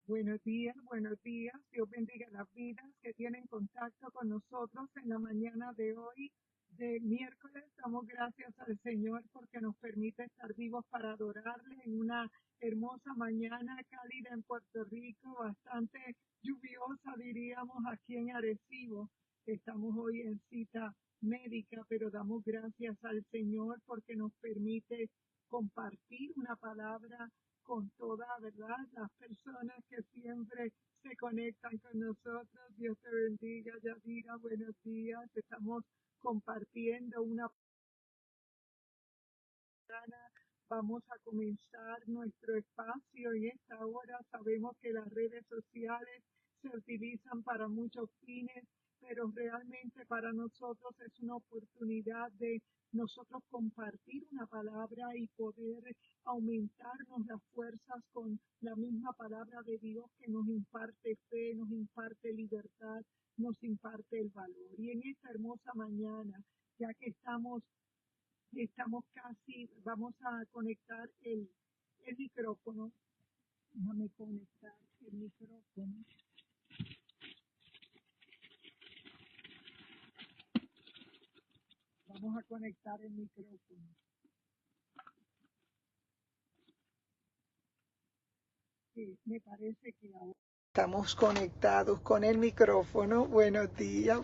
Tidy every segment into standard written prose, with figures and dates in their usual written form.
Buenos días, buenos días. Dios bendiga las vidas que tienen contacto con nosotros en la mañana de hoy, de miércoles. Damos gracias al Señor porque nos permite estar vivos para adorarle en una hermosa mañana cálida en Puerto Rico, bastante lluviosa, diríamos, aquí en Arecibo. Estamos hoy en cita médica, pero damos gracias al Señor porque nos permite compartir una palabra con toda verdad, las personas que siempre se conectan con nosotros. Dios te bendiga, Yadira, buenos días. Estamos compartiendo una mañana. Vamos a comenzar nuestro espacio en esta hora. Sabemos que las redes sociales se utilizan para muchos fines, pero realmente para nosotros es una oportunidad de nosotros compartir una palabra y poder aumentarnos las fuerzas con la misma palabra de Dios que nos imparte fe, nos imparte libertad, nos imparte el valor. Y en esta hermosa mañana, ya que estamos casi, vamos a conectar el micrófono. Déjame conectar el micrófono. Vamos a conectar el micrófono. Sí, me parece que ahora estamos conectados con el micrófono. Buenos días,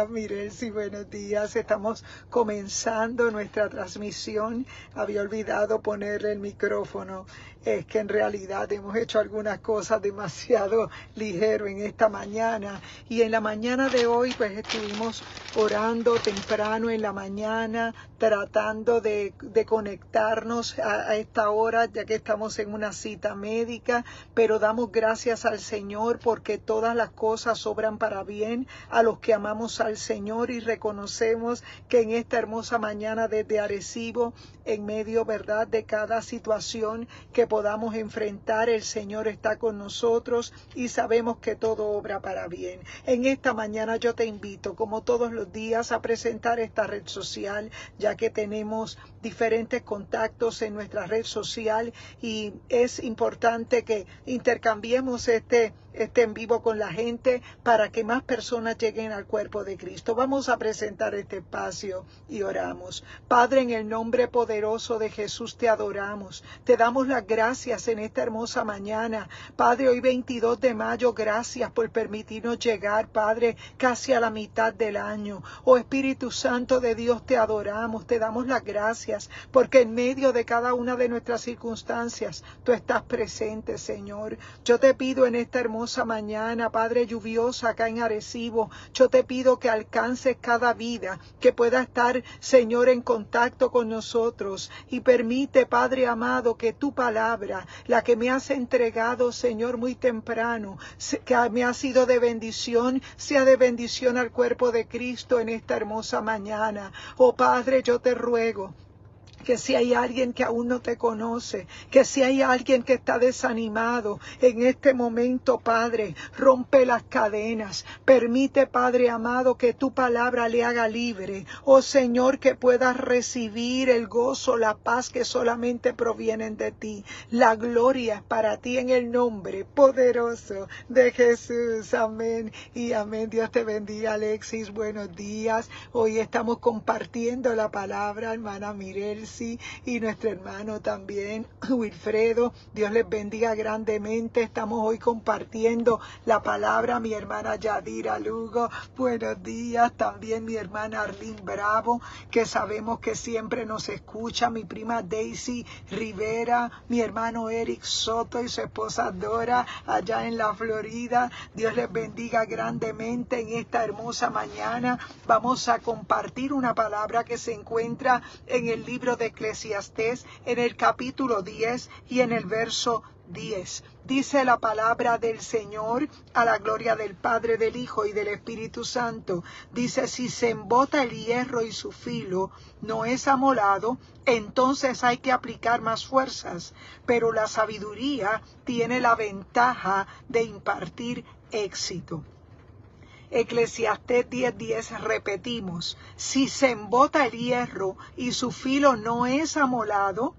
Mirelsi, buenos días. Estamos comenzando nuestra transmisión. Había olvidado ponerle el micrófono. Es que en realidad hemos hecho algunas cosas demasiado ligero en esta mañana. Y en la mañana de hoy, pues estuvimos orando temprano en la mañana, tratando de conectarnos a esta hora, ya que estamos en una cita médica, pero damos gracias al Señor porque todas las cosas obran para bien a los que amamos al Señor y reconocemos que en esta hermosa mañana desde Arecibo, en medio, verdad, de cada situación que podamos enfrentar, el Señor está con nosotros y sabemos que todo obra para bien. En esta mañana yo te invito, como todos los días, a presentar esta red social, ya que tenemos diferentes contactos en nuestra red social y es importante que intercambiemos este en vivo con la gente para que más personas lleguen al cuerpo de Cristo. Vamos a presentar este espacio y oramos. Padre, en el nombre poderoso de Jesús te adoramos. Te damos las gracias en esta hermosa mañana. Padre, hoy 22 de mayo, gracias por permitirnos llegar, Padre, casi a la mitad del año. Oh Espíritu Santo de Dios, te adoramos, te damos las gracias, porque en medio de cada una de nuestras circunstancias, tú estás presente, Señor. Yo te pido en esta hermosa mañana, Padre, lluviosa acá en Arecibo, yo te pido que alcances cada vida, que pueda estar, Señor, en contacto con nosotros y permite, Padre amado, que tu palabra, la que me has entregado, Señor, muy temprano, que me ha sido de bendición, sea de bendición al cuerpo de Cristo en esta hermosa mañana. Oh Padre, yo te ruego que si hay alguien que aún no te conoce, que si hay alguien que está desanimado en este momento, Padre, rompe las cadenas, permite, Padre amado, que tu palabra le haga libre, oh Señor, que pueda recibir el gozo, la paz que solamente provienen de ti. La gloria es para ti en el nombre poderoso de Jesús, amén y amén. Dios te bendiga, Alexis, buenos días. Hoy estamos compartiendo la palabra, hermana Mirelsi, y nuestro hermano también, Wilfredo. Dios les bendiga grandemente. Estamos hoy compartiendo la palabra. Mi hermana Yadira Lugo, buenos días. También mi hermana Arlene Bravo, que sabemos que siempre nos escucha. Mi prima Daisy Rivera, mi hermano Eric Soto y su esposa Dora, allá en la Florida. Dios les bendiga grandemente en esta hermosa mañana. Vamos a compartir una palabra que se encuentra en el libro de Eclesiastés, en el capítulo 10 y en el verso 10. Dice la palabra del Señor, a la gloria del Padre, del Hijo y del Espíritu Santo. Dice, si se embota el hierro y su filo no es amolado, entonces hay que aplicar más fuerzas. Pero la sabiduría tiene la ventaja de impartir éxito. Eclesiastés 10:10, repetimos, si se embota el hierro y su filo no es amolado,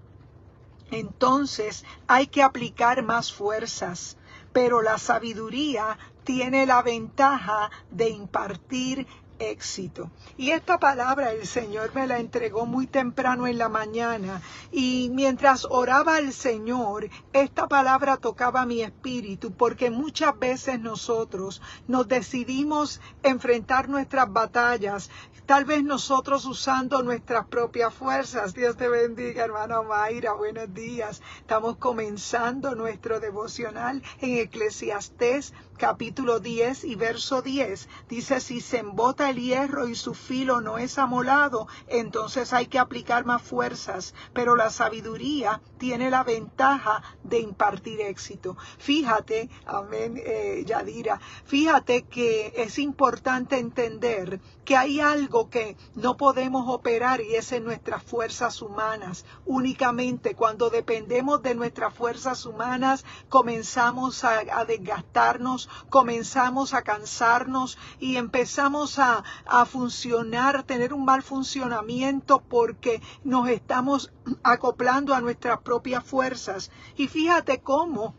entonces hay que aplicar más fuerzas. pero la sabiduría tiene la ventaja de impartir éxito. Y esta palabra el Señor me la entregó muy temprano en la mañana, y mientras oraba al Señor, esta palabra tocaba mi espíritu, porque muchas veces nosotros nos decidimos enfrentar nuestras batallas, tal vez nosotros usando nuestras propias fuerzas. Dios te bendiga, hermana Mayra, buenos días. Estamos comenzando nuestro devocional en Eclesiastés capítulo 10 y verso 10. Dice: si se embota el hierro y su filo no es amolado, entonces hay que aplicar más fuerzas, pero la sabiduría tiene la ventaja de impartir éxito. Fíjate, amén, Yadira, fíjate que es importante entender que hay algo que no podemos operar, y es en nuestras fuerzas humanas. Únicamente cuando dependemos de nuestras fuerzas humanas comenzamos a desgastarnos, comenzamos a cansarnos y empezamos a funcionar, tener un mal funcionamiento, porque nos estamos acoplando a nuestras propias fuerzas. Y fíjate cómo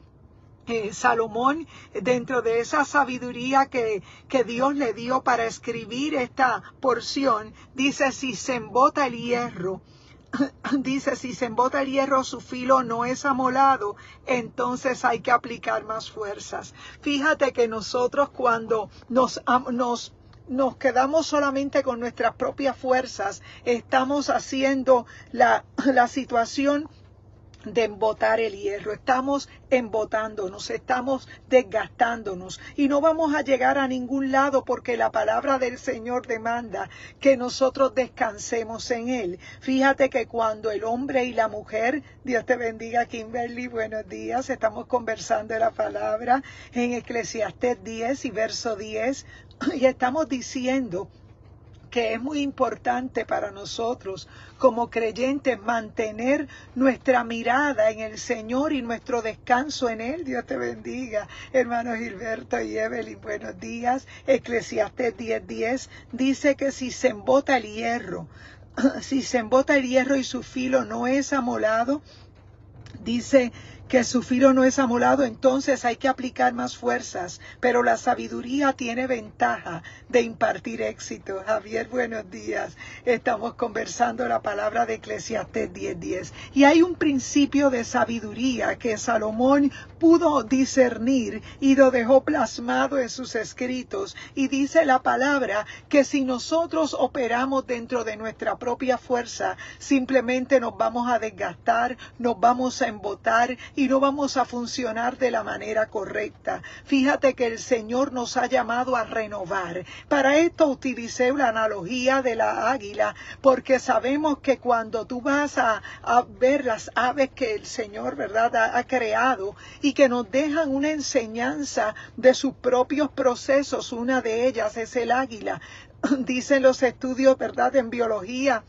Salomón, dentro de esa sabiduría que Dios le dio para escribir esta porción, dice: si se embota el hierro, dice, si se embota el hierro, su filo no es amolado, entonces hay que aplicar más fuerzas. Fíjate que nosotros cuando nos quedamos solamente con nuestras propias fuerzas, estamos haciendo la situación de embotar el hierro. Estamos embotándonos, estamos desgastándonos y no vamos a llegar a ningún lado, porque la palabra del Señor demanda que nosotros descansemos en Él. Fíjate que cuando el hombre y la mujer, Dios te bendiga, Kimberly, buenos días, estamos conversando de la palabra en Eclesiastés 10 y verso 10, y estamos diciendo que es muy importante para nosotros como creyentes mantener nuestra mirada en el Señor y nuestro descanso en Él. Dios te bendiga, hermanos Gilberto y Evelyn, buenos días. Eclesiastés 10:10 dice que si se embota el hierro, si se embota el hierro y su filo no es amolado, dice que su filo no es amolado, entonces hay que aplicar más fuerzas, pero la sabiduría tiene ventaja de impartir éxito. Javier, buenos días. Estamos conversando la palabra de Eclesiastés 10:10. Y hay un principio de sabiduría que Salomón pudo discernir y lo dejó plasmado en sus escritos. Y dice la palabra que si nosotros operamos dentro de nuestra propia fuerza, simplemente nos vamos a desgastar, nos vamos a embotar y no vamos a funcionar de la manera correcta. Fíjate que el Señor nos ha llamado a renovar. Para esto utilicé la analogía de la águila, porque sabemos que cuando tú vas a ver las aves que el Señor, ¿verdad?, ha creado y que nos dejan una enseñanza de sus propios procesos, una de ellas es el águila. Dicen los estudios, ¿verdad?, en biología,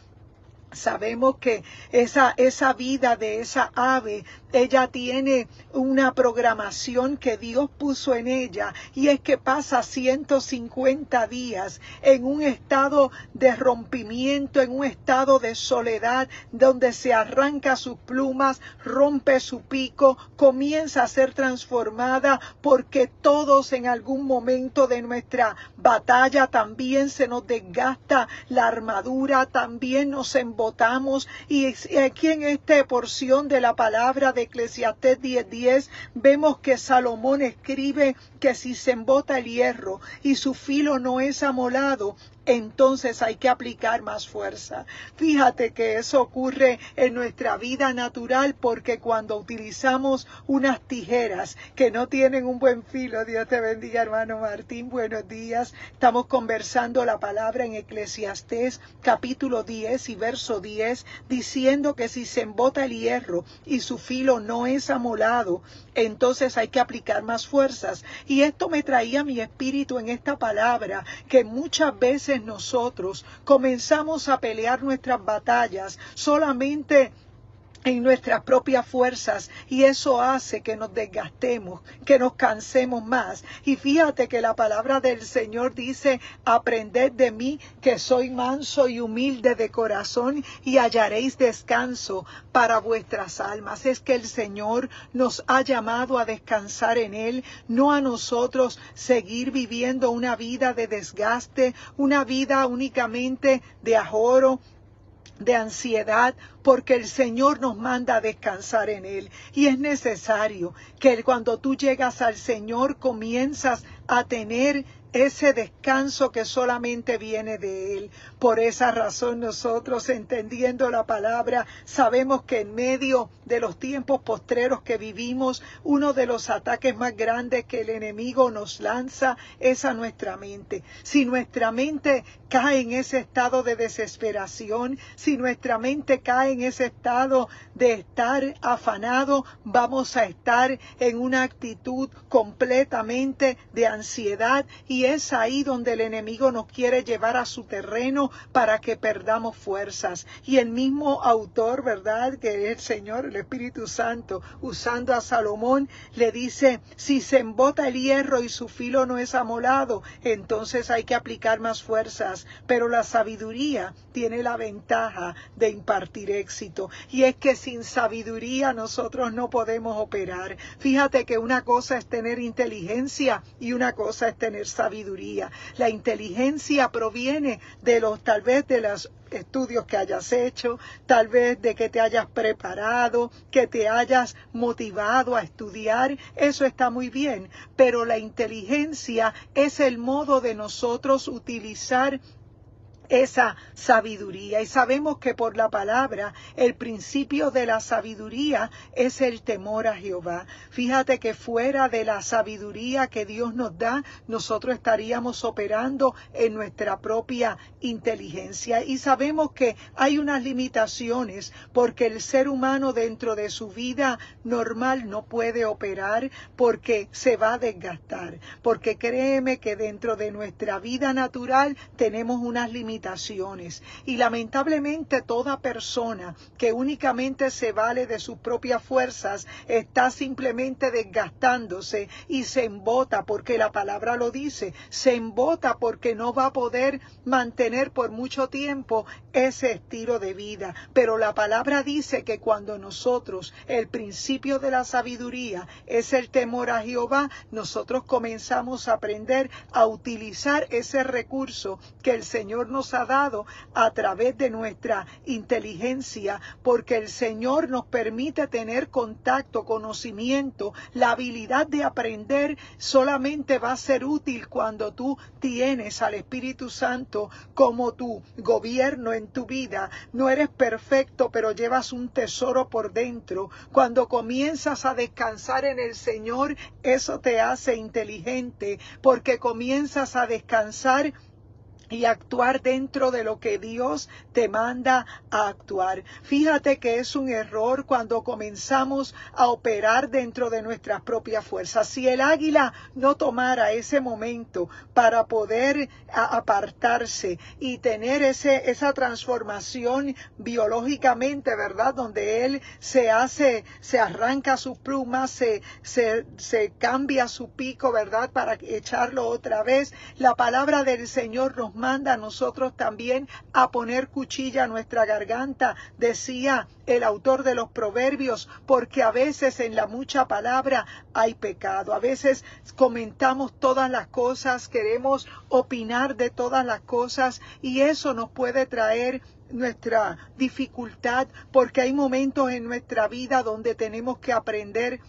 sabemos que esa vida de esa ave, ella tiene una programación que Dios puso en ella, y es que pasa 150 días en un estado de rompimiento, en un estado de soledad, donde se arranca sus plumas, rompe su pico, comienza a ser transformada, porque todos en algún momento de nuestra batalla también se nos desgasta la armadura, también nos embotamos. Y aquí en esta porción de la palabra de Eclesiastés 10:10 vemos que Salomón escribe que si se embota el hierro y su filo no es amolado, entonces hay que aplicar más fuerza. Fíjate que eso ocurre en nuestra vida natural, porque cuando utilizamos unas tijeras que no tienen un buen filo, Dios te bendiga, hermano Martín, buenos días. Estamos conversando la palabra en Eclesiastés capítulo 10 y verso 10, diciendo que si se embota el hierro y su filo no es amolado, entonces hay que aplicar más fuerzas. Y esto me traía a mi espíritu en esta palabra, que muchas veces nosotros comenzamos a pelear nuestras batallas solamente en nuestras propias fuerzas, y eso hace que nos desgastemos, que nos cansemos más. Y fíjate que la palabra del Señor dice: aprended de mí, que soy manso y humilde de corazón, y hallaréis descanso para vuestras almas. Es que el Señor nos ha llamado a descansar en Él, no a nosotros seguir viviendo una vida de desgaste, una vida únicamente de ajoro, de ansiedad, porque el Señor nos manda a descansar en Él. Y es necesario que cuando tú llegas al Señor comienzas a tener ese descanso que solamente viene de Él. Por esa razón nosotros, entendiendo la palabra, sabemos que en medio de los tiempos postreros que vivimos, uno de los ataques más grandes que el enemigo nos lanza es a nuestra mente. Si nuestra mente cae en ese estado de desesperación, si nuestra mente cae en ese estado de estar afanado, vamos a estar en una actitud completamente de ansiedad, y es ahí donde el enemigo nos quiere llevar a su terreno para que perdamos fuerzas. Y el mismo autor, ¿verdad?, que es el Señor, el Espíritu Santo, usando a Salomón, le dice: si se embota el hierro y su filo no es amolado, entonces hay que aplicar más fuerzas. Pero la sabiduría tiene la ventaja de impartir éxito. Y es que sin sabiduría nosotros no podemos operar. Fíjate que una cosa es tener inteligencia y una cosa es tener sabiduría. La inteligencia proviene de tal vez de los estudios que hayas hecho, tal vez de que te hayas preparado, que te hayas motivado a estudiar. Eso está muy bien, pero la inteligencia es el modo de nosotros utilizar esa sabiduría. Y sabemos que por la palabra el principio de la sabiduría es el temor a Jehová. Fíjate que fuera de la sabiduría que Dios nos da, nosotros estaríamos operando en nuestra propia inteligencia. Y sabemos que hay unas limitaciones, porque el ser humano dentro de su vida normal no puede operar, porque se va a desgastar. Porque créeme que dentro de nuestra vida natural tenemos unas limitaciones. Y lamentablemente toda persona que únicamente se vale de sus propias fuerzas está simplemente desgastándose y se embota, porque la palabra lo dice, se embota porque no va a poder mantener por mucho tiempo ese estilo de vida. Pero la palabra dice que cuando nosotros, el principio de la sabiduría es el temor a Jehová, nosotros comenzamos a aprender a utilizar ese recurso que el Señor nos ha dado a través de nuestra inteligencia, porque el Señor nos permite tener contacto, conocimiento. La habilidad de aprender solamente va a ser útil cuando tú tienes al Espíritu Santo como tu gobierno en tu vida. No eres perfecto, pero llevas un tesoro por dentro. Cuando comienzas a descansar en el Señor, eso te hace inteligente, porque comienzas a descansar y actuar dentro de lo que Dios te manda a actuar. Fíjate que es un error cuando comenzamos a operar dentro de nuestras propias fuerzas. Si el águila no tomara ese momento para poder apartarse y tener esa transformación biológicamente, ¿verdad?, donde él se arranca sus plumas, se cambia su pico, ¿verdad?, para echarlo otra vez. La palabra del Señor nos manda a nosotros también a poner cuchilla a nuestra garganta, decía el autor de los Proverbios, porque a veces en la mucha palabra hay pecado. A veces comentamos todas las cosas, queremos opinar de todas las cosas, y eso nos puede traer nuestra dificultad, porque hay momentos en nuestra vida donde tenemos que aprender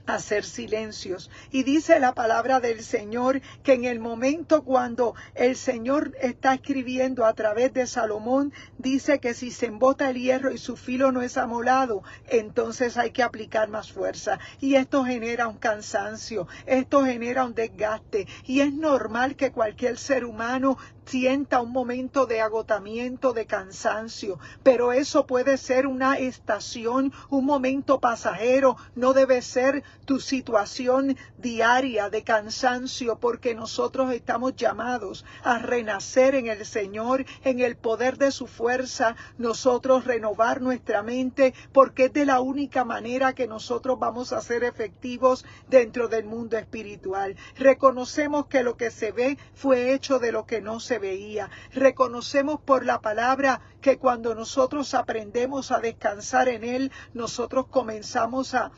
hacer silencios. Y dice la palabra del Señor que en el momento cuando el Señor está escribiendo a través de Salomón, dice que si se embota el hierro y su filo no es amolado, entonces hay que aplicar más fuerza. Y esto genera un cansancio, esto genera un desgaste. Y es normal que cualquier ser humano sienta un momento de agotamiento, de cansancio, pero eso puede ser una estación, un momento pasajero, no debe ser tu situación diaria de cansancio, porque nosotros estamos llamados a renacer en el Señor, en el poder de su fuerza, nosotros renovar nuestra mente, porque es de la única manera que nosotros vamos a ser efectivos dentro del mundo espiritual. Reconocemos que lo que se ve fue hecho de lo que no se veía. Reconocemos por la palabra que cuando nosotros aprendemos a descansar en Él, nosotros comenzamos a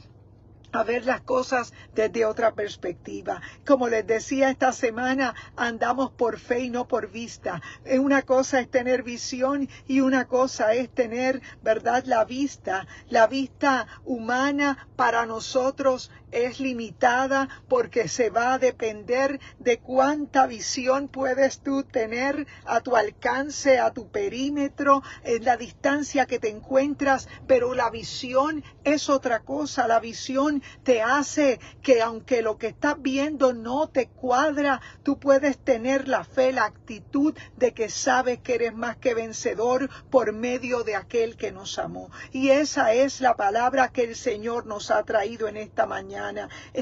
ver las cosas desde otra perspectiva. Como les decía, esta semana andamos por fe y no por vista. Una cosa es tener visión y una cosa es tener, ¿verdad?, la vista. La vista humana para nosotros es limitada porque se va a depender de cuánta visión puedes tú tener a tu alcance, a tu perímetro, en la distancia que te encuentras, pero la visión es otra cosa. La visión te hace que aunque lo que estás viendo no te cuadra, tú puedes tener la fe, la actitud de que sabes que eres más que vencedor por medio de aquel que nos amó. Y esa es la palabra que el Señor nos ha traído en esta mañana.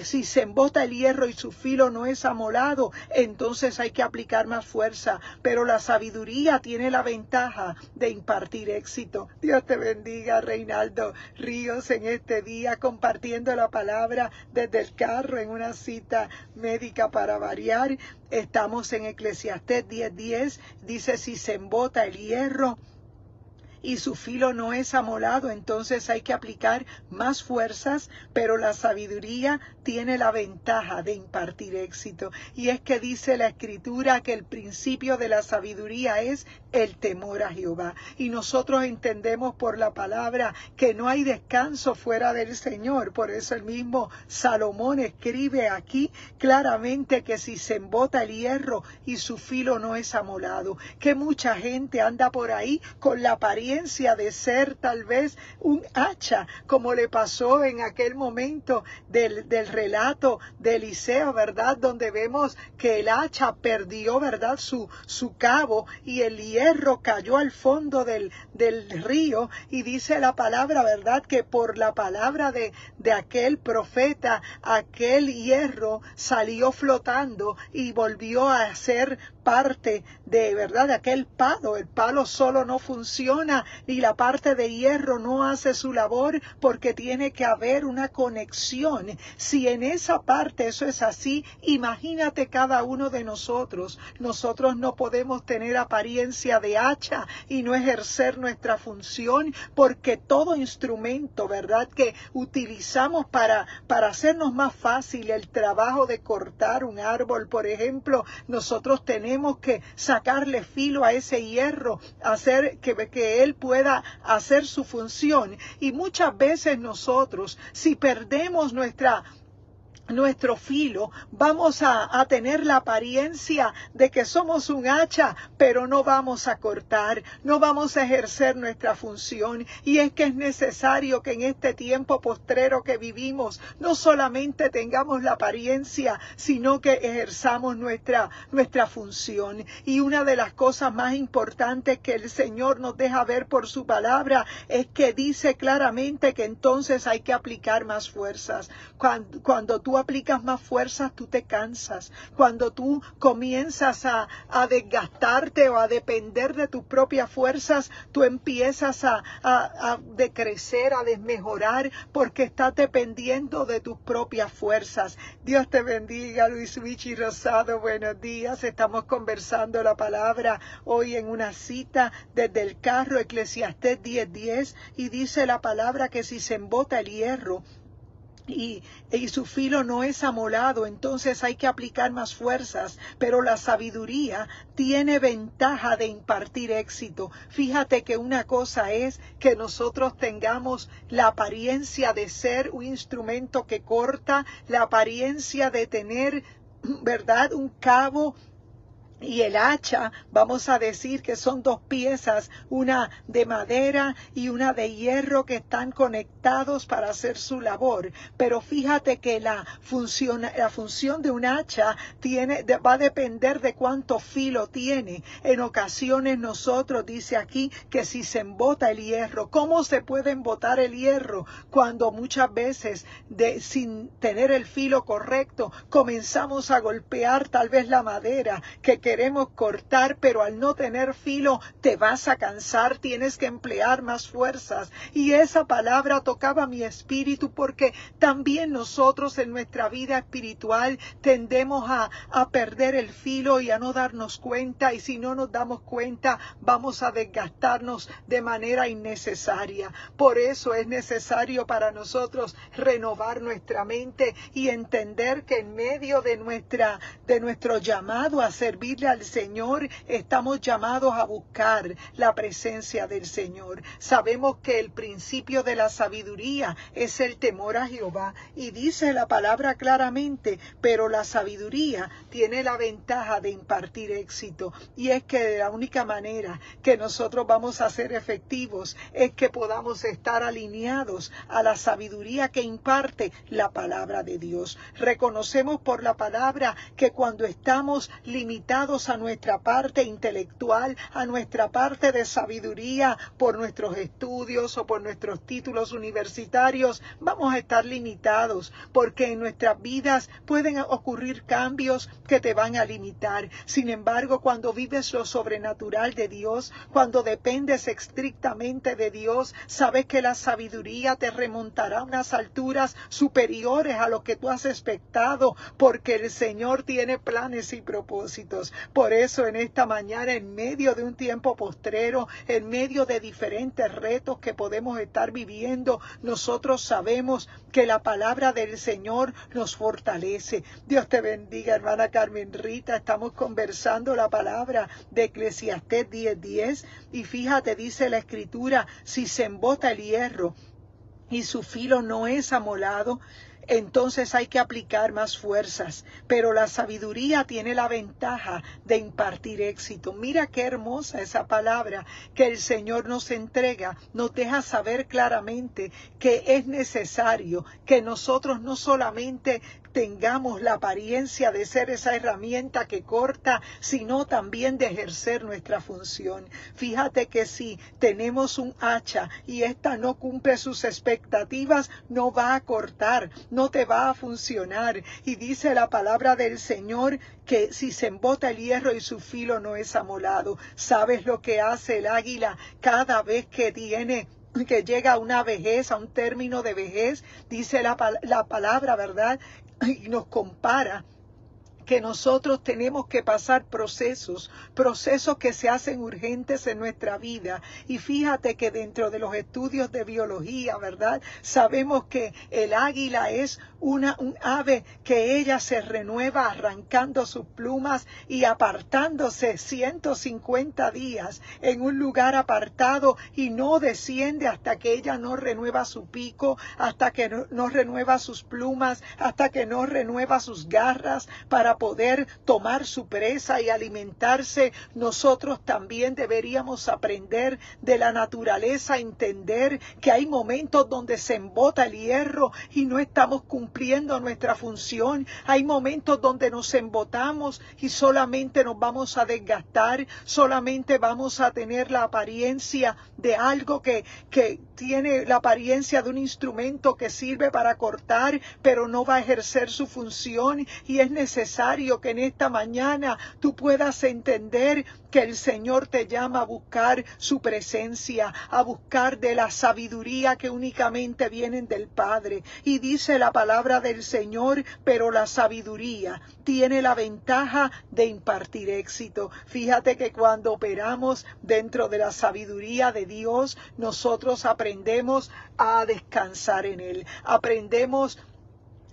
Si se embota el hierro y su filo no es amolado, entonces hay que aplicar más fuerza. Pero la sabiduría tiene la ventaja de impartir éxito. Dios te bendiga, Reinaldo Ríos, en este día compartiendo la palabra desde el carro en una cita médica para variar. Estamos en Eclesiastés 10:10. Dice, si se embota el hierro y su filo no es amolado, entonces hay que aplicar más fuerzas, pero la sabiduría tiene la ventaja de impartir éxito. Y es que dice la Escritura que el principio de la sabiduría es el temor a Jehová. Y nosotros entendemos por la palabra que no hay descanso fuera del Señor. Por eso el mismo Salomón escribe aquí claramente que si se embota el hierro y su filo no es amolado, que mucha gente anda por ahí con la apariencia de ser tal vez un hacha, como le pasó en aquel momento del relato de Eliseo, ¿verdad? Donde vemos que el hacha perdió, ¿verdad?, su cabo y el hierro cayó al fondo del río, y dice la palabra, ¿verdad?, que por la palabra de aquel profeta, aquel hierro salió flotando y volvió a ser parte de, ¿verdad?, de aquel palo. El palo solo no funciona y la parte de hierro no hace su labor, porque tiene que haber una conexión. Si en esa parte eso es así, imagínate cada uno de nosotros. Nosotros no podemos tener apariencia de hacha y no ejercer nuestra función, porque todo instrumento, ¿verdad?, que utilizamos para hacernos más fácil el trabajo de cortar un árbol, por ejemplo, nosotros tenemos que sacarle filo a ese hierro, hacer que él pueda hacer su función. Y muchas veces nosotros, si perdemos nuestro filo, vamos a tener la apariencia de que somos un hacha, pero no vamos a cortar, no vamos a ejercer nuestra función. Y es que es necesario que en este tiempo postrero que vivimos, no solamente tengamos la apariencia, sino que ejerzamos nuestra función. Y una de las cosas más importantes que el Señor nos deja ver por su palabra es que dice claramente que entonces hay que aplicar más fuerzas. Cuando tú aplicas más fuerzas, tú te cansas. Cuando tú comienzas a desgastarte o a depender de tus propias fuerzas, tú empiezas a decrecer, a desmejorar, porque estás dependiendo de tus propias fuerzas. Dios te bendiga, Luis Vichy Rosado, buenos días. Estamos conversando la palabra hoy en una cita desde el carro, Eclesiastés 10:10, y dice la palabra que si se embota el hierro y su filo no es amolado, entonces hay que aplicar más fuerzas, pero la sabiduría tiene ventaja de impartir éxito. Fíjate que una cosa es que nosotros tengamos la apariencia de ser un instrumento que corta, la apariencia de tener, ¿verdad?, un cabo Y el hacha, vamos a decir que son dos piezas, una de madera y una de hierro, que están conectados para hacer su labor. Pero fíjate que la función de un hacha va a depender de cuánto filo tiene. En ocasiones nosotros, dice aquí, que si se embota el hierro, ¿cómo se puede embotar el hierro? Cuando muchas veces, sin tener el filo correcto, comenzamos a golpear tal vez la madera que queremos cortar, pero al no tener filo te vas a cansar, tienes que emplear más fuerzas. Y esa palabra tocaba mi espíritu, porque también nosotros en nuestra vida espiritual tendemos a perder el filo y a no darnos cuenta, y si no nos damos cuenta vamos a desgastarnos de manera innecesaria. Por eso es necesario para nosotros renovar nuestra mente y entender que en medio de nuestro llamado a servirle al Señor, estamos llamados a buscar la presencia del Señor. Sabemos que el principio de la sabiduría es el temor a Jehová, y dice la palabra claramente, pero la sabiduría tiene la ventaja de impartir éxito, y es que la única manera que nosotros vamos a ser efectivos es que podamos estar alineados a la sabiduría que imparte la palabra de Dios. Reconocemos por la palabra que cuando estamos limitados a nuestra parte intelectual, a nuestra parte de sabiduría por nuestros estudios o por nuestros títulos universitarios, vamos a estar limitados, porque en nuestras vidas pueden ocurrir cambios que te van a limitar. Sin embargo, cuando vives lo sobrenatural de Dios, cuando dependes estrictamente de Dios, sabes que la sabiduría te remontará a unas alturas superiores a lo que tú has expectado, porque el Señor tiene planes y propósitos. Por eso en esta mañana, en medio de un tiempo postrero, en medio de diferentes retos que podemos estar viviendo, nosotros sabemos que la palabra del Señor nos fortalece. Dios te bendiga, hermana Carmen Rita. Estamos conversando la palabra de Eclesiastés 10:10, y fíjate, dice la Escritura, si se embota el hierro y su filo no es amolado, entonces hay que aplicar más fuerzas, pero la sabiduría tiene la ventaja de impartir éxito. Mira qué hermosa esa palabra que el Señor nos entrega, nos deja saber claramente que es necesario que nosotros no solamente tengamos la apariencia de ser esa herramienta que corta, sino también de ejercer nuestra función. Fíjate que si tenemos un hacha y ésta no cumple sus expectativas, no va a cortar, no te va a funcionar. Y dice la palabra del Señor que si se embota el hierro y su filo no es amolado. ¿Sabes lo que hace el águila cada vez que llega a una vejez, a un término de vejez? Dice la palabra, ¿verdad? Y nos compara que nosotros tenemos que pasar procesos que se hacen urgentes en nuestra vida. Y fíjate que dentro de los estudios de biología, ¿verdad? Sabemos que el águila es un ave que ella se renueva arrancando sus plumas y apartándose 150 días en un lugar apartado, y no desciende hasta que ella no renueva su pico, hasta que no renueva sus plumas, hasta que no renueva sus garras para poder tomar su presa y alimentarse. Nosotros también deberíamos aprender de la naturaleza, entender que hay momentos donde se embota el hierro y no estamos cumpliendo nuestra función. Hay momentos donde nos embotamos y solamente nos vamos a desgastar, solamente vamos a tener la apariencia de algo que tiene la apariencia de un instrumento que sirve para cortar, pero no va a ejercer su función. Y es necesario que en esta mañana tú puedas entender que el Señor te llama a buscar su presencia, a buscar de la sabiduría que únicamente vienen del Padre. Y dice la palabra del Señor, pero la sabiduría tiene la ventaja de impartir éxito. Fíjate que cuando operamos dentro de la sabiduría de Dios, nosotros aprendemos a descansar en Él, aprendemos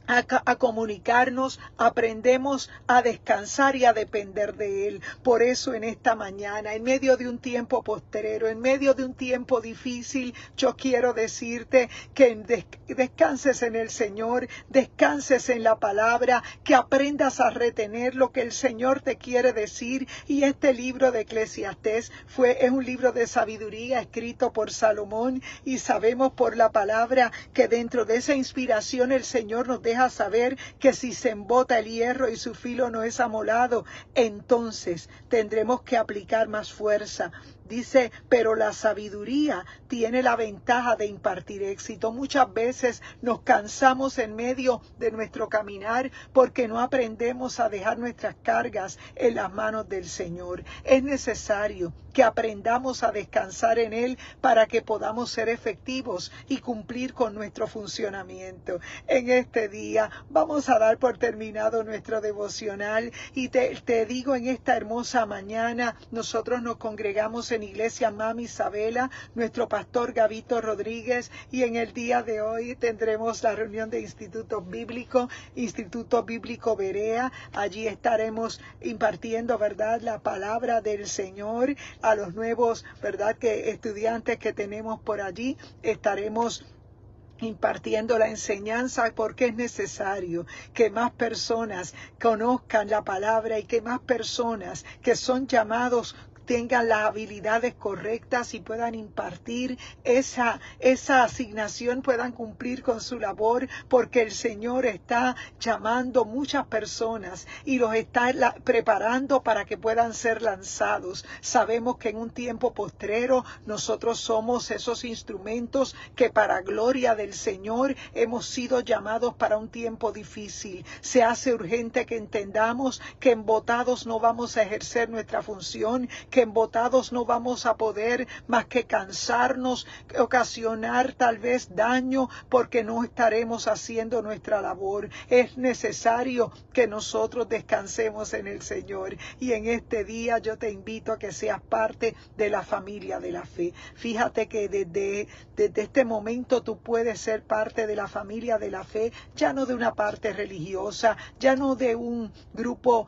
a comunicarnos, aprendemos a descansar y a depender de Él. Por eso en esta mañana, en medio de un tiempo postrero, en medio de un tiempo difícil, yo quiero decirte que descanses en el Señor, descanses en la palabra, que aprendas a retener lo que el Señor te quiere decir. Y este libro de Eclesiastés es un libro de sabiduría escrito por Salomón, y sabemos por la palabra que dentro de esa inspiración el Señor nos deja saber que si se embota el hierro y su filo no es amolado, entonces tendremos que aplicar más fuerza. Dice, pero la sabiduría tiene la ventaja de impartir éxito. Muchas veces nos cansamos en medio de nuestro caminar porque no aprendemos a dejar nuestras cargas en las manos del Señor. Es necesario que aprendamos a descansar en Él para que podamos ser efectivos y cumplir con nuestro funcionamiento. En este día vamos a dar por terminado nuestro devocional y te digo, en esta hermosa mañana nosotros nos congregamos en Iglesia Mami Isabela, nuestro pastor Gabito Rodríguez, y en el día de hoy tendremos la reunión de Instituto Bíblico Berea. Allí estaremos impartiendo, ¿verdad?, la palabra del Señor a los nuevos, ¿verdad?, que estudiantes que tenemos por allí. Estaremos impartiendo la enseñanza porque es necesario que más personas conozcan la palabra y que más personas que son llamados tengan las habilidades correctas y puedan impartir esa asignación, puedan cumplir con su labor, porque el Señor está llamando muchas personas y los está preparando para que puedan ser lanzados. Sabemos que en un tiempo postrero nosotros somos esos instrumentos que para gloria del Señor hemos sido llamados para un tiempo difícil. Se hace urgente que entendamos que embotados no vamos a ejercer nuestra función, que embotados no vamos a poder más que cansarnos, ocasionar tal vez daño, porque no estaremos haciendo nuestra labor. Es necesario que nosotros descansemos en el Señor, y en este día yo te invito a que seas parte de la familia de la fe. Fíjate que desde este momento tú puedes ser parte de la familia de la fe, ya no de una parte religiosa, ya no de un grupo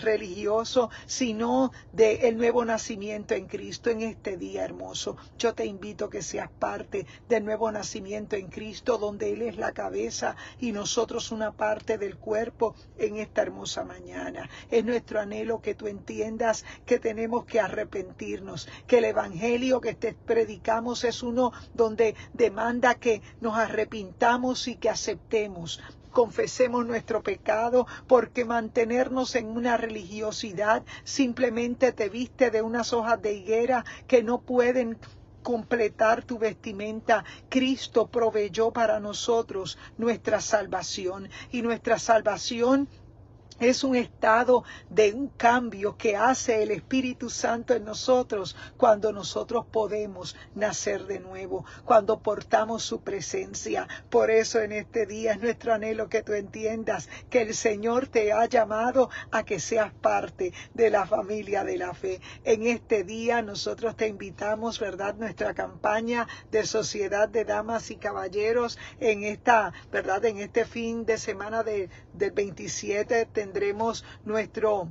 religioso, sino del nuevo nacimiento en Cristo. En este día hermoso, yo te invito a que seas parte del nuevo nacimiento en Cristo, donde Él es la cabeza y nosotros una parte del cuerpo. En esta hermosa mañana es nuestro anhelo que tú entiendas que tenemos que arrepentirnos, que el evangelio que te predicamos es uno donde demanda que nos arrepintamos y que aceptemos, confesemos nuestro pecado, porque mantenernos en una religiosidad simplemente te viste de unas hojas de higuera que no pueden completar tu vestimenta. Cristo proveyó para nosotros nuestra salvación, y nuestra salvación es un estado de un cambio que hace el Espíritu Santo en nosotros cuando nosotros podemos nacer de nuevo, cuando portamos su presencia. Por eso en este día es nuestro anhelo que tú entiendas que el Señor te ha llamado a que seas parte de la familia de la fe. En este día nosotros te invitamos, ¿verdad?, nuestra campaña de Sociedad de Damas y Caballeros en esta, ¿verdad?, en este fin de semana del 27 tendremos nuestro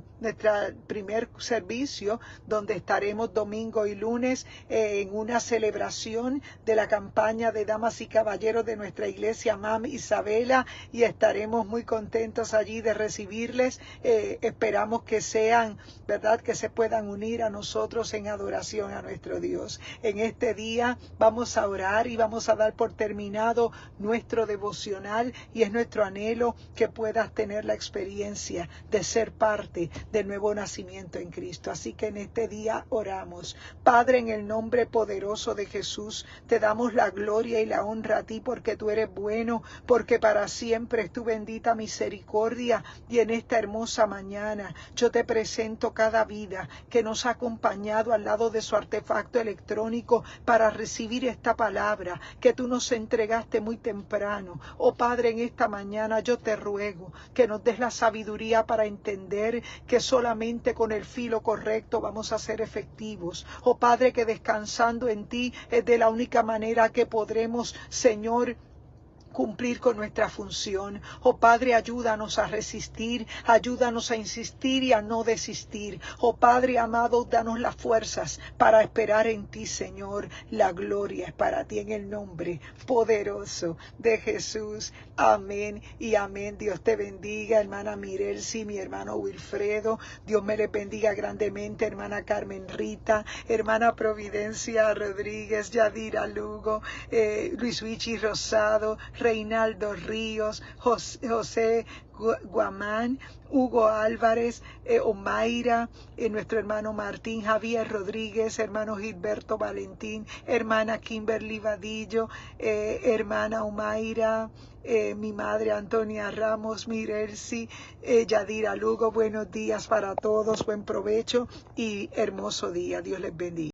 primer servicio, donde estaremos domingo y lunes en una celebración de la campaña de Damas y Caballeros de nuestra iglesia Mami Isabela, y estaremos muy contentos allí de recibirles. Esperamos que sean, ¿verdad?, que se puedan unir a nosotros en adoración a nuestro Dios. En este día vamos a orar y vamos a dar por terminado nuestro devocional, y es nuestro anhelo que puedas tener la experiencia de ser parte del nuevo nacimiento en Cristo. Así que en este día oramos. Padre, en el nombre poderoso de Jesús, te damos la gloria y la honra a ti, porque tú eres bueno, porque para siempre es tu bendita misericordia. Y en esta hermosa mañana yo te presento cada vida que nos ha acompañado al lado de su artefacto electrónico para recibir esta palabra que tú nos entregaste muy temprano. Oh Padre, en esta mañana yo te ruego que nos des la sabiduría para entender que solamente con el filo correcto vamos a ser efectivos. Oh Padre, que descansando en ti es de la única manera que podremos, Señor, cumplir con nuestra función. Oh Padre, ayúdanos a resistir, ayúdanos a insistir y a no desistir. Oh Padre amado, danos las fuerzas para esperar en ti, Señor. La gloria es para ti en el nombre poderoso de Jesús. Amén y amén. Dios te bendiga, hermana Mirelsi, mi hermano Wilfredo. Dios me les bendiga grandemente, hermana Carmen Rita, hermana Providencia Rodríguez, Yadira Lugo, Luis Wichi Rosado, Reinaldo Ríos, José Guamán, Hugo Álvarez, Omaira, nuestro hermano Martín Javier Rodríguez, hermano Gilberto Valentín, hermana Kimberly Vadillo, hermana Omaira, mi madre Antonia Ramos, Mirelsi, Yadira Lugo. Buenos días para todos, buen provecho y hermoso día. Dios les bendiga.